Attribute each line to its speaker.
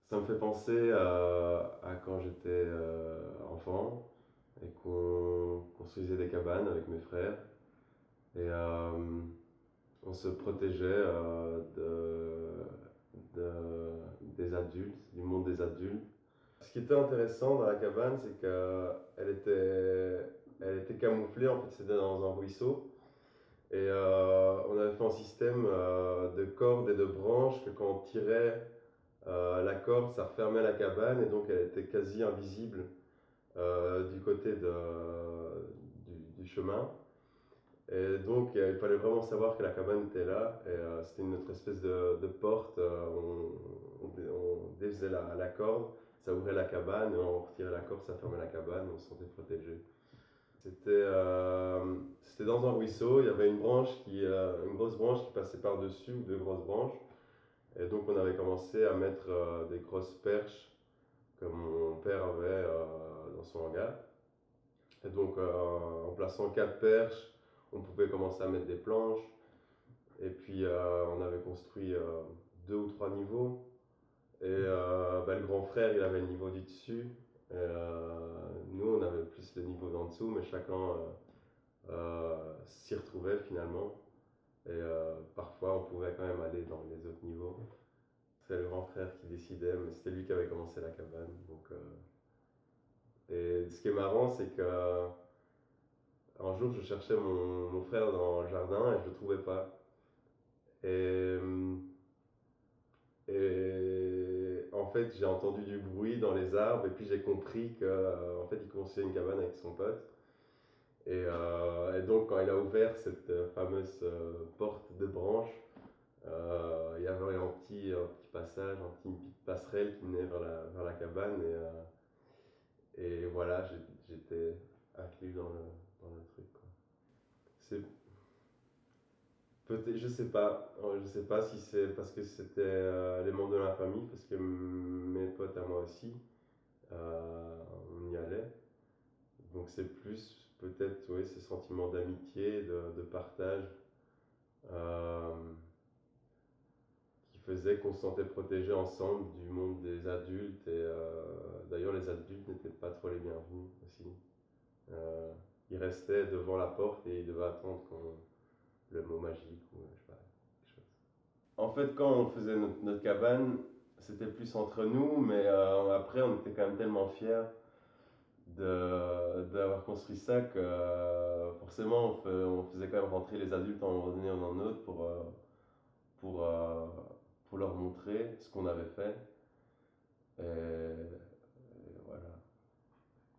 Speaker 1: Ça me fait penser à quand j'étais enfant et qu'on construisait des cabanes avec mes frères. Et on se protégeait des adultes, du monde des adultes. Ce qui était intéressant dans la cabane, c'est elle était camouflée, en fait c'était dans un ruisseau. Et on avait fait un système de cordes et de branches que quand on tirait la corde, ça refermait la cabane et donc elle était quasi invisible du côté du chemin. Et donc il fallait vraiment savoir que la cabane était là. Et c'était notre espèce de porte. On défaisait la corde, ça ouvrait la cabane et on retirait la corde, ça fermait la cabane, on se sentait protégé. C'était dans un ruisseau, il y avait une grosse branche qui passait par-dessus, ou deux grosses branches. Et donc on avait commencé à mettre des grosses perches que mon père avait dans son hangar. Et donc en plaçant quatre perches, on pouvait commencer à mettre des planches. Et puis on avait construit deux ou trois niveaux. Et le grand frère, il avait le niveau du dessus. Et, nous, on avait plus le niveau d'en dessous, mais chacun s'y retrouvait finalement. Et parfois, on pouvait quand même aller dans les autres niveaux. C'est le grand frère qui décidait, mais c'était lui qui avait commencé la cabane. Et ce qui est marrant, c'est que un jour, je cherchais mon frère dans le jardin et je le trouvais pas. Et, et en fait, j'ai entendu du bruit dans les arbres et puis j'ai compris que, en fait, il construisait une cabane avec son pote. Et donc, quand il a ouvert cette fameuse porte de branche, il y avait un petit passage, une petite passerelle qui menait vers la cabane. Et voilà, j'étais inclus dans le truc, quoi. C'est peut-être, je sais pas si c'est parce que c'était les membres de la famille, parce que mes potes à moi aussi, on y allait. Donc c'est plus peut-être oui, ce sentiment d'amitié, de partage, euh, qui faisait qu'on se sentait protégés ensemble du monde des adultes. Et d'ailleurs, les adultes n'étaient pas trop les bienvenus aussi. Euh, Ils restaient devant la porte et ils devaient attendre le mot magique ou je sais pas, quelque chose. En fait, quand on faisait notre cabane, c'était plus entre nous, mais après, on était quand même tellement fiers d'avoir construit ça que forcément, on faisait quand même rentrer les adultes à un moment donné ou à un autre pour, pour leur montrer ce qu'on avait fait.